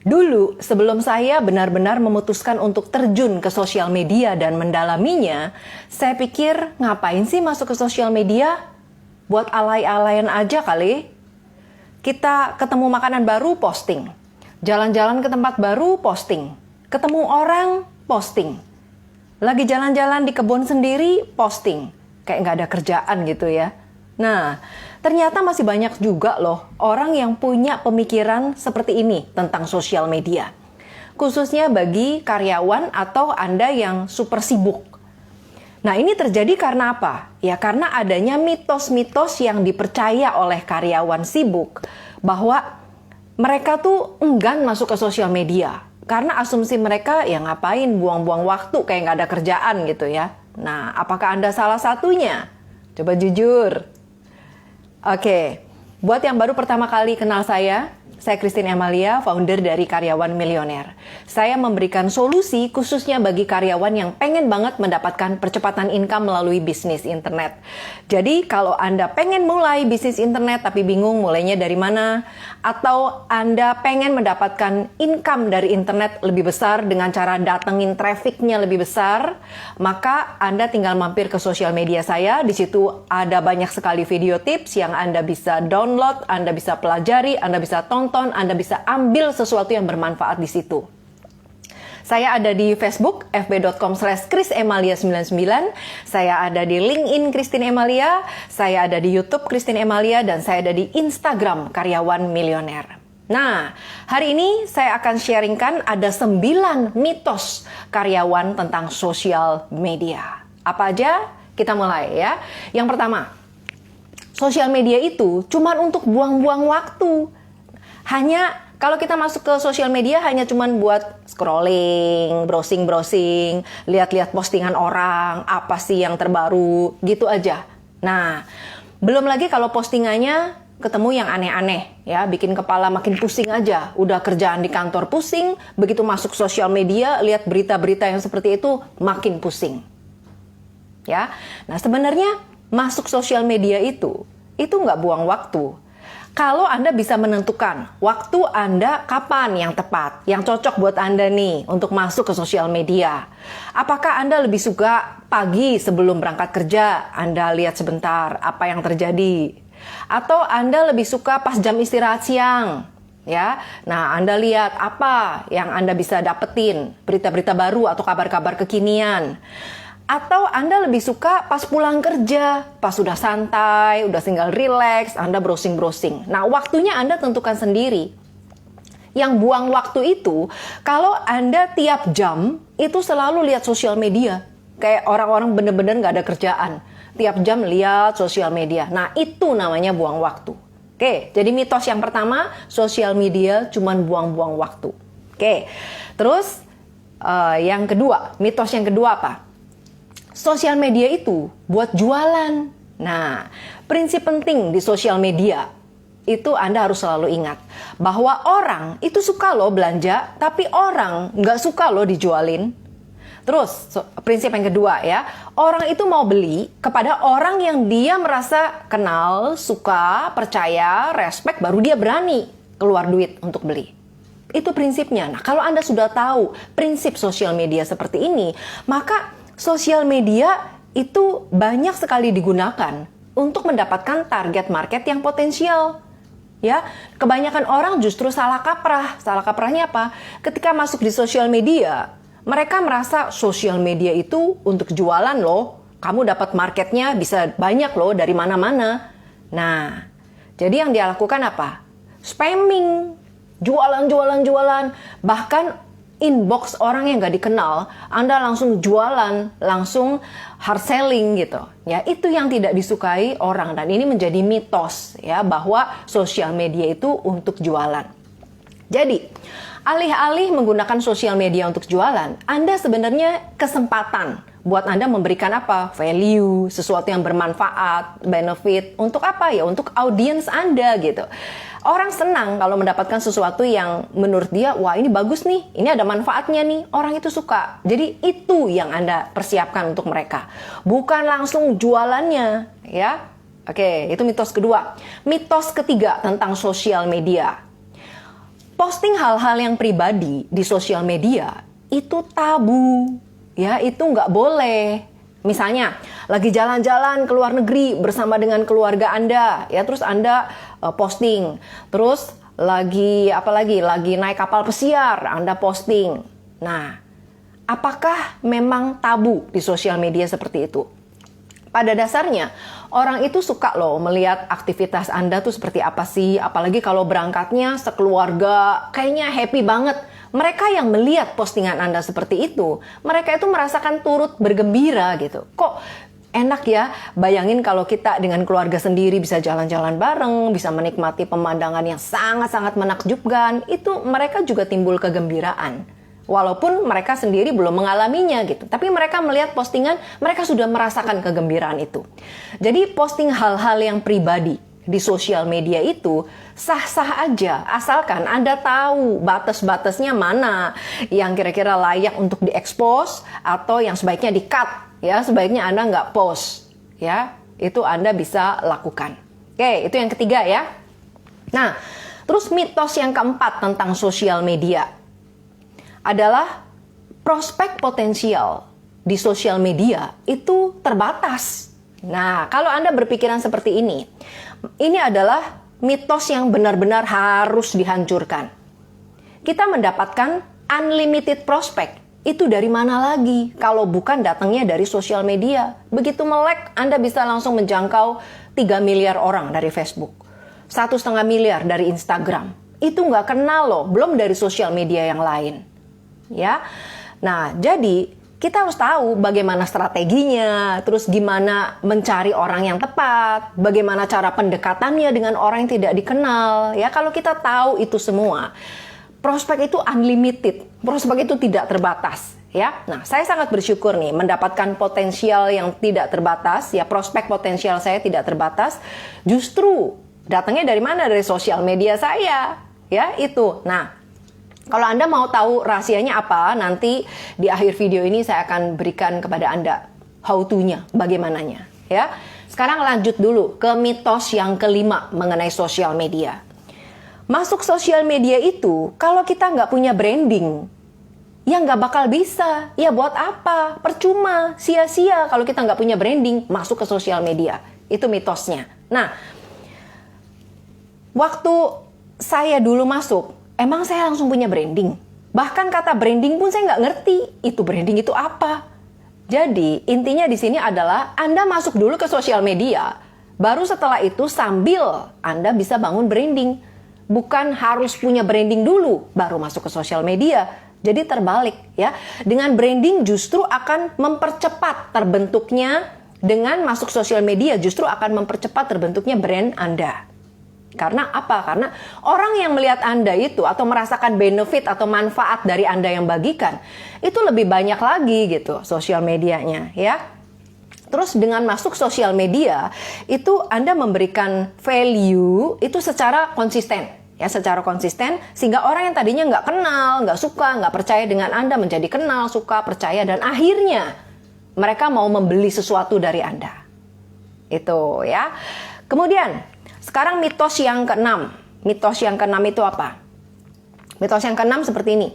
Dulu, sebelum saya benar-benar memutuskan untuk terjun ke sosial media dan mendalaminya, saya pikir ngapain sih masuk ke sosial media? Buat alay-alayan aja kali. Kita ketemu makanan baru, posting. Jalan-jalan ke tempat baru, posting. Ketemu orang, posting. Lagi jalan-jalan di kebun sendiri, posting. Kayak nggak ada kerjaan gitu ya. Nah, ternyata masih banyak juga loh orang yang punya pemikiran seperti ini tentang sosial media. Khususnya bagi karyawan atau Anda yang super sibuk. Nah, ini terjadi karena apa? Ya karena adanya mitos-mitos yang dipercaya oleh karyawan sibuk bahwa mereka tuh enggan masuk ke sosial media. Karena asumsi mereka ya ngapain buang-buang waktu kayak nggak ada kerjaan gitu ya. Nah, apakah Anda salah satunya? Coba jujur. Oke, buat yang baru pertama kali kenal saya Christine Emalia, founder dari Karyawan Milioner. Saya memberikan solusi khususnya bagi karyawan yang pengen banget mendapatkan percepatan income melalui bisnis internet. Jadi kalau Anda pengen mulai bisnis internet tapi bingung mulainya dari mana, atau Anda pengen mendapatkan income dari internet lebih besar dengan cara datengin trafficnya lebih besar, maka Anda tinggal mampir ke sosial media saya. Di situ ada banyak sekali video tips yang Anda bisa download, Anda bisa pelajari, Anda bisa tonton, Anda bisa ambil sesuatu yang bermanfaat di situ. Saya ada di Facebook, fb.com/chrisemalia99. Saya ada di LinkedIn Christine Emalia. Saya ada di YouTube Christine Emalia. Dan saya ada di Instagram Karyawan Milioner. Nah, hari ini saya akan sharingkan ada 9 mitos karyawan tentang sosial media. Apa aja? Kita mulai ya. Yang pertama, sosial media itu cuma untuk buang-buang waktu. Kalau kita masuk ke sosial media hanya cuman buat scrolling, browsing, lihat-lihat postingan orang, apa sih yang terbaru, gitu aja. Nah, belum lagi kalau postingannya ketemu yang aneh-aneh, ya, bikin kepala makin pusing aja. Udah kerjaan di kantor pusing, begitu masuk sosial media, lihat berita-berita yang seperti itu, makin pusing. Ya, nah sebenarnya masuk sosial media itu nggak buang waktu. Kalau Anda bisa menentukan waktu Anda kapan yang tepat, yang cocok buat Anda nih untuk masuk ke sosial media. Apakah Anda lebih suka pagi sebelum berangkat kerja, Anda lihat sebentar apa yang terjadi? Atau Anda lebih suka pas jam istirahat siang? Ya, nah Anda lihat apa yang Anda bisa dapetin, berita-berita baru atau kabar-kabar kekinian. Atau Anda lebih suka pas pulang kerja, pas sudah santai, udah tinggal relax, Anda browsing-browsing. Nah, waktunya Anda tentukan sendiri. Yang buang waktu itu, kalau Anda tiap jam itu selalu lihat sosial media. Kayak orang-orang bener-bener nggak ada kerjaan. Tiap jam lihat sosial media. Nah, itu namanya buang waktu. Oke, jadi mitos yang pertama, sosial media cuman buang-buang waktu. Oke, terus yang kedua, mitos yang kedua apa? Sosial media itu buat jualan. Nah, prinsip penting di sosial media itu Anda harus selalu ingat bahwa orang itu suka loh belanja, tapi orang nggak suka loh dijualin. Terus, prinsip yang kedua ya, orang itu mau beli kepada orang yang dia merasa kenal, suka, percaya, respect, baru dia berani keluar duit untuk beli. Itu prinsipnya. Nah, kalau Anda sudah tahu prinsip sosial media seperti ini, maka sosial media itu banyak sekali digunakan untuk mendapatkan target market yang potensial. Ya, kebanyakan orang justru salah kaprah. Salah kaprahnya apa? Ketika masuk di sosial media, mereka merasa sosial media itu untuk jualan loh. Kamu dapat marketnya bisa banyak loh dari mana-mana. Nah, jadi yang dia lakukan apa? Spamming, jualan. Bahkan inbox orang yang nggak dikenal, Anda langsung jualan, langsung hard selling gitu. Ya, itu yang tidak disukai orang dan ini menjadi mitos ya bahwa sosial media itu untuk jualan. Jadi, alih-alih menggunakan sosial media untuk jualan, Anda sebenarnya kesempatan buat Anda memberikan apa? Value, sesuatu yang bermanfaat, benefit. Untuk apa ya? Untuk audiens Anda gitu. Orang senang kalau mendapatkan sesuatu yang menurut dia, wah ini bagus nih, ini ada manfaatnya nih, orang itu suka. Jadi itu yang Anda persiapkan untuk mereka. Bukan langsung jualannya, ya. Oke, itu mitos kedua. Mitos ketiga tentang sosial media. Posting hal-hal yang pribadi di sosial media itu tabu, ya, itu nggak boleh. Misalnya, lagi jalan-jalan ke luar negeri bersama dengan keluarga Anda, ya, terus Anda posting. Terus lagi naik kapal pesiar, Anda posting. Nah, apakah memang tabu di sosial media seperti itu? Pada dasarnya, orang itu suka loh melihat aktivitas Anda tuh seperti apa sih. Apalagi kalau berangkatnya sekeluarga, kayaknya happy banget. Mereka yang melihat postingan Anda seperti itu, mereka itu merasakan turut bergembira gitu. Kok enak ya, bayangin kalau kita dengan keluarga sendiri bisa jalan-jalan bareng, bisa menikmati pemandangan yang sangat-sangat menakjubkan. Itu mereka juga timbul kegembiraan. Walaupun mereka sendiri belum mengalaminya gitu. Tapi mereka melihat postingan, mereka sudah merasakan kegembiraan itu. Jadi posting hal-hal yang pribadi di sosial media itu sah-sah aja. Asalkan Anda tahu batas-batasnya mana yang kira-kira layak untuk diekspos atau yang sebaiknya di-cut. Ya, sebaiknya Anda nggak post. Ya, itu Anda bisa lakukan. Oke, itu yang ketiga ya. Nah, terus mitos yang keempat tentang sosial media adalah prospek potensial di sosial media itu terbatas. Nah, kalau Anda berpikiran seperti ini adalah mitos yang benar-benar harus dihancurkan. Kita mendapatkan unlimited prospek. Itu dari mana lagi kalau bukan datangnya dari sosial media? Begitu melek, Anda bisa langsung menjangkau 3 miliar orang dari Facebook. 1,5 miliar dari Instagram. Itu nggak kenal loh, belum dari sosial media yang lain. Ya, nah jadi kita harus tahu bagaimana strateginya, terus gimana mencari orang yang tepat, bagaimana cara pendekatannya dengan orang yang tidak dikenal. Ya, kalau kita tahu itu semua, prospek itu unlimited, prospek itu tidak terbatas. Ya, nah saya sangat bersyukur nih mendapatkan potensial yang tidak terbatas. Ya, prospek potensial saya tidak terbatas. Justru datangnya dari mana? Dari sosial media saya. Ya, itu. Nah, kalau Anda mau tahu rahasianya apa, nanti di akhir video ini saya akan berikan kepada Anda how to-nya, bagaimananya. Ya. Sekarang lanjut dulu ke mitos yang kelima mengenai sosial media. Masuk sosial media itu, kalau kita nggak punya branding, ya nggak bakal bisa. Ya buat apa? Percuma, sia-sia kalau kita nggak punya branding, masuk ke sosial media. Itu mitosnya. Nah, waktu saya dulu masuk, emang saya langsung punya branding. Bahkan kata branding pun saya nggak ngerti. Itu branding itu apa? Jadi intinya di sini adalah Anda masuk dulu ke sosial media. Baru setelah itu sambil Anda bisa bangun branding. Bukan harus punya branding dulu baru masuk ke sosial media. Jadi terbalik ya. Dengan branding justru akan mempercepat terbentuknya. Dengan masuk sosial media justru akan mempercepat terbentuknya brand Anda. Karena apa? Karena orang yang melihat Anda itu atau merasakan benefit atau manfaat dari Anda yang bagikan itu lebih banyak lagi gitu sosial medianya ya. Terus dengan masuk sosial media itu Anda memberikan value itu secara konsisten ya, secara konsisten sehingga orang yang tadinya nggak kenal, nggak suka, nggak percaya dengan Anda menjadi kenal, suka, percaya dan akhirnya mereka mau membeli sesuatu dari Anda. Itu ya. Kemudian sekarang mitos yang keenam. Mitos yang keenam itu apa? Mitos yang keenam seperti ini.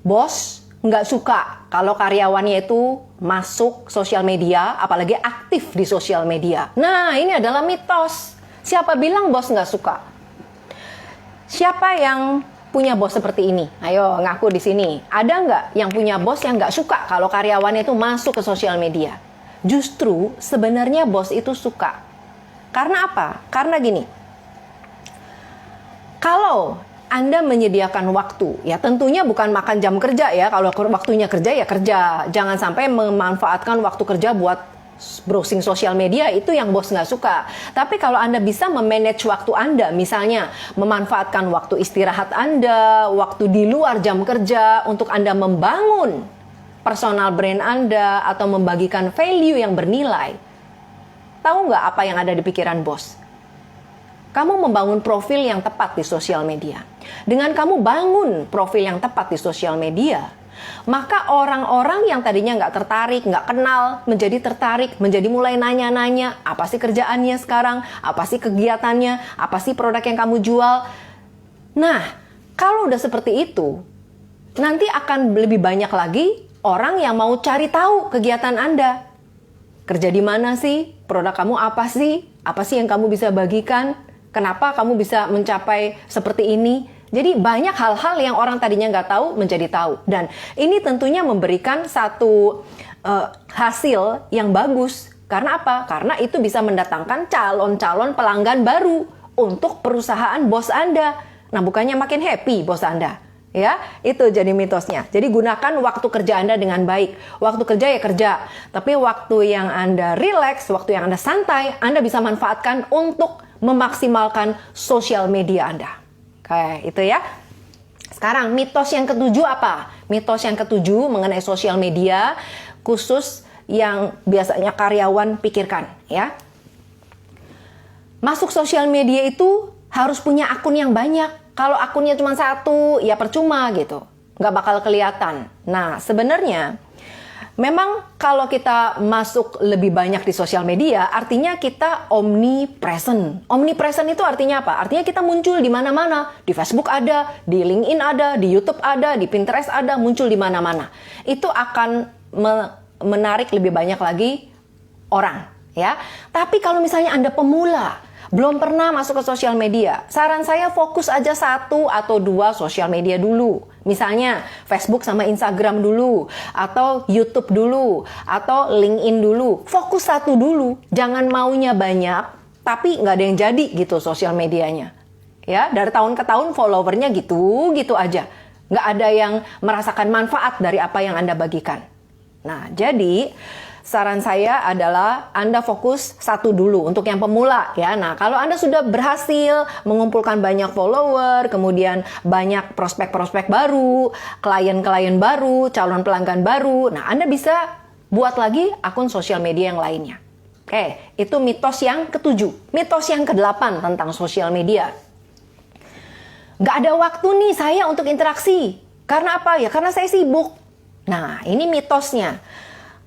Bos nggak suka kalau karyawannya itu masuk sosial media, apalagi aktif di sosial media. Nah, ini adalah mitos. Siapa bilang bos nggak suka? Siapa yang punya bos seperti ini? Ayo ngaku di sini. Ada nggak yang punya bos yang nggak suka kalau karyawannya itu masuk ke sosial media? Justru sebenarnya bos itu suka. Karena apa? Karena gini, kalau Anda menyediakan waktu, ya tentunya bukan makan jam kerja ya, kalau waktunya kerja ya kerja. Jangan sampai memanfaatkan waktu kerja buat browsing sosial media, itu yang bos nggak suka. Tapi kalau Anda bisa memanage waktu Anda, misalnya memanfaatkan waktu istirahat Anda, waktu di luar jam kerja untuk Anda membangun personal brand Anda atau membagikan value yang bernilai. Tahu nggak apa yang ada di pikiran bos? Kamu membangun profil yang tepat di sosial media. Dengan kamu bangun profil yang tepat di sosial media, maka orang-orang yang tadinya nggak tertarik, nggak kenal, menjadi tertarik, menjadi mulai nanya-nanya, apa sih kerjaannya sekarang, apa sih kegiatannya, apa sih produk yang kamu jual. Nah, Kalau udah seperti itu, nanti akan lebih banyak lagi orang yang mau cari tahu kegiatan Anda. Kerja di mana sih? Produk kamu apa sih? Apa sih yang kamu bisa bagikan? Kenapa kamu bisa mencapai seperti ini? Jadi banyak hal-hal yang orang tadinya nggak tahu menjadi tahu. Dan ini tentunya memberikan satu hasil yang bagus. Karena apa? Karena itu bisa mendatangkan calon-calon pelanggan baru untuk perusahaan bos Anda. Nah, bukannya makin happy bos Anda. Ya, itu jadi mitosnya. Jadi gunakan waktu kerja Anda dengan baik. Waktu kerja ya kerja. Tapi waktu yang Anda relax, waktu yang Anda santai, Anda bisa manfaatkan untuk memaksimalkan sosial media Anda. Kayak itu ya. Sekarang mitos yang ketujuh apa? Mitos yang ketujuh mengenai sosial media, khusus yang biasanya karyawan pikirkan, ya. Masuk sosial media itu harus punya akun yang banyak. Kalau akunnya cuma satu, ya percuma gitu. Nggak bakal kelihatan. Nah, sebenarnya memang kalau kita masuk lebih banyak di sosial media, artinya kita omnipresent. Omnipresent itu artinya apa? Artinya kita muncul di mana-mana. Di Facebook ada, di LinkedIn ada, di YouTube ada, di Pinterest ada, muncul di mana-mana. Itu akan menarik lebih banyak lagi orang, ya. Tapi kalau misalnya Anda pemula, belum pernah masuk ke sosial media, saran saya fokus aja 1 atau 2 sosial media dulu. Misalnya Facebook sama Instagram dulu, atau YouTube dulu, atau LinkedIn dulu. Fokus 1 dulu, jangan maunya banyak, tapi nggak ada yang jadi gitu sosial medianya. Ya, dari tahun ke tahun followernya gitu aja. Nggak ada yang merasakan manfaat dari apa yang Anda bagikan. Nah, jadi saran saya adalah Anda fokus 1 dulu untuk yang pemula ya. Nah, kalau Anda sudah berhasil mengumpulkan banyak follower, kemudian banyak prospek-prospek baru, klien-klien baru, calon pelanggan baru, nah Anda bisa buat lagi akun sosial media yang lainnya. Oke, itu mitos yang ketujuh. Mitos yang ke-8 tentang sosial media. Gak ada waktu nih saya untuk interaksi. Karena apa? Ya karena saya sibuk. Nah, ini mitosnya.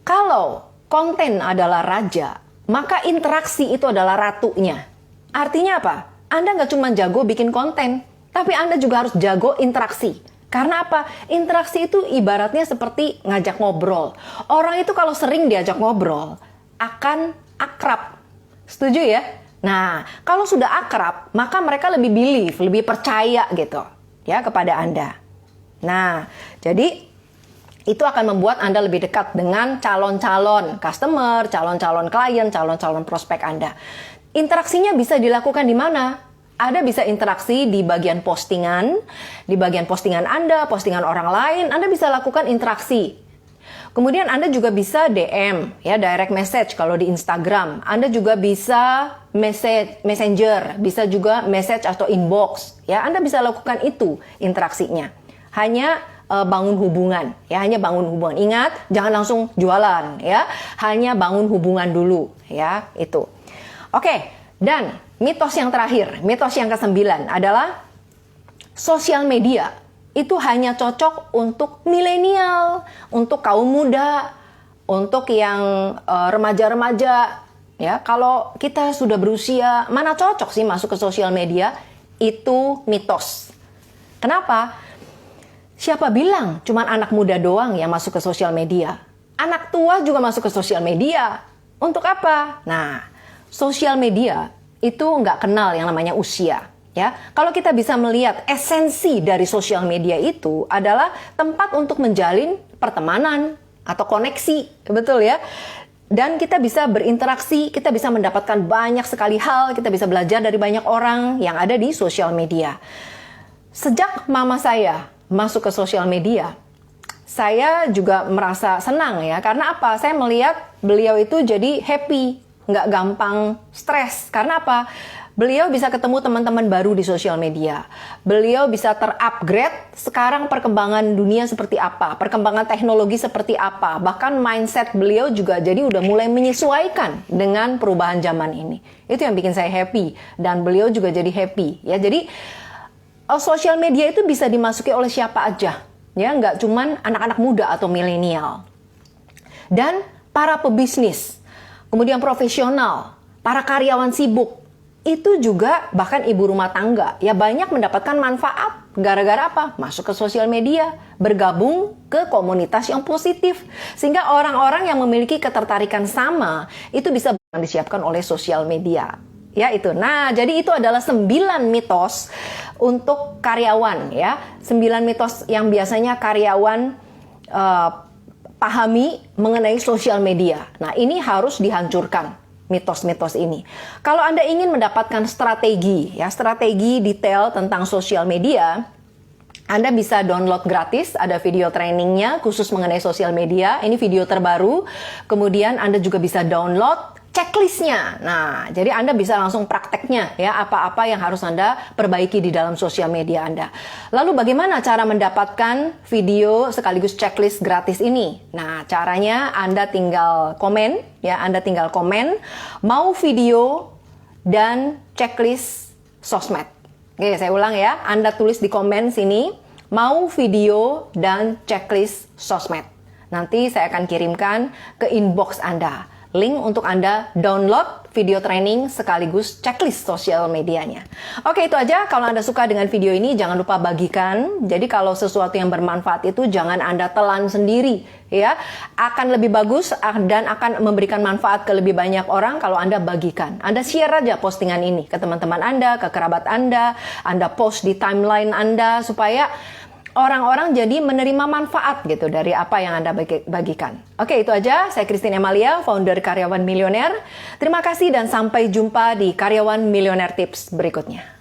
Kalau konten adalah raja, maka interaksi itu adalah ratunya. Artinya apa? Anda nggak cuma jago bikin konten, tapi Anda juga harus jago interaksi. Karena apa? Interaksi itu ibaratnya seperti ngajak ngobrol. Orang itu kalau sering diajak ngobrol, akan akrab. Setuju ya? Nah, kalau sudah akrab, maka mereka lebih believe, lebih percaya gitu ya kepada Anda. Nah, jadi itu akan membuat Anda lebih dekat dengan calon-calon customer, calon-calon klien, calon-calon prospek Anda. Interaksinya bisa dilakukan di mana? Anda bisa interaksi di bagian postingan, di bagian postingan Anda, postingan orang lain, Anda bisa lakukan interaksi. Kemudian Anda juga bisa DM, ya direct message kalau di Instagram. Anda juga bisa messenger, bisa juga message atau inbox. Ya, Anda bisa lakukan itu interaksinya. Hanya bangun hubungan, ya hanya bangun hubungan. Ingat, jangan langsung jualan, ya. Hanya bangun hubungan dulu, ya itu. Oke, dan mitos yang terakhir, mitos yang ke-9 adalah sosial media itu hanya cocok untuk milenial, untuk kaum muda, untuk yang remaja-remaja, ya. Kalau kita sudah berusia, mana cocok sih masuk ke sosial media? Itu mitos. Kenapa? Siapa bilang cuma anak muda doang yang masuk ke sosial media? Anak tua juga masuk ke sosial media. Untuk apa? Nah, sosial media itu nggak kenal yang namanya usia. Ya, kalau kita bisa melihat esensi dari sosial media itu adalah tempat untuk menjalin pertemanan atau koneksi, betul ya? Dan kita bisa berinteraksi, kita bisa mendapatkan banyak sekali hal, kita bisa belajar dari banyak orang yang ada di sosial media. Sejak mama saya masuk ke sosial media, saya juga merasa senang ya. Karena apa? Saya melihat beliau itu jadi happy, nggak gampang stres. Karena apa? Beliau bisa ketemu teman-teman baru di sosial media. Beliau bisa terupgrade sekarang perkembangan dunia seperti apa, perkembangan teknologi seperti apa. Bahkan mindset beliau juga jadi udah mulai menyesuaikan dengan perubahan zaman ini. Itu yang bikin saya happy dan beliau juga jadi happy ya. Jadi sosial media itu bisa dimasuki oleh siapa aja, ya, nggak cuman anak-anak muda atau milenial. Dan para pebisnis, kemudian profesional, para karyawan sibuk, itu juga bahkan ibu rumah tangga, ya banyak mendapatkan manfaat Gara-gara apa? Masuk ke sosial media, bergabung ke komunitas yang positif. Sehingga orang-orang yang memiliki ketertarikan sama, itu bisa disiapkan oleh sosial media. Ya itu. Nah, jadi itu adalah 9 mitos untuk karyawan ya. 9 mitos yang biasanya karyawan pahami mengenai sosial media. Nah, ini harus dihancurkan. Mitos-mitos ini. Kalau Anda ingin mendapatkan strategi detail tentang sosial media, Anda bisa download gratis, ada video trainingnya khusus mengenai sosial media. Ini video terbaru. Kemudian Anda juga bisa download checklistnya. Nah, jadi Anda bisa langsung prakteknya ya, apa-apa yang harus Anda perbaiki di dalam sosial media Anda. Lalu bagaimana cara mendapatkan video sekaligus checklist gratis ini? Nah, caranya Anda tinggal komen ya, Anda tinggal komen mau video dan checklist sosmed. Oke, saya ulang ya. Anda tulis di komen sini mau video dan checklist sosmed. Nanti saya akan kirimkan ke inbox Anda link untuk Anda download video training sekaligus checklist sosial medianya. Oke, itu aja. Kalau Anda suka dengan video ini, jangan lupa bagikan. Jadi kalau sesuatu yang bermanfaat itu jangan Anda telan sendiri, ya. Akan lebih bagus dan akan memberikan manfaat ke lebih banyak orang kalau Anda bagikan. Anda share aja postingan ini ke teman-teman Anda, ke kerabat Anda post di timeline Anda supaya orang-orang jadi menerima manfaat gitu dari apa yang Anda bagikan. Oke, itu aja. Saya Christine Emalia, founder Karyawan Milioner. Terima kasih dan sampai jumpa di Karyawan Milioner Tips berikutnya.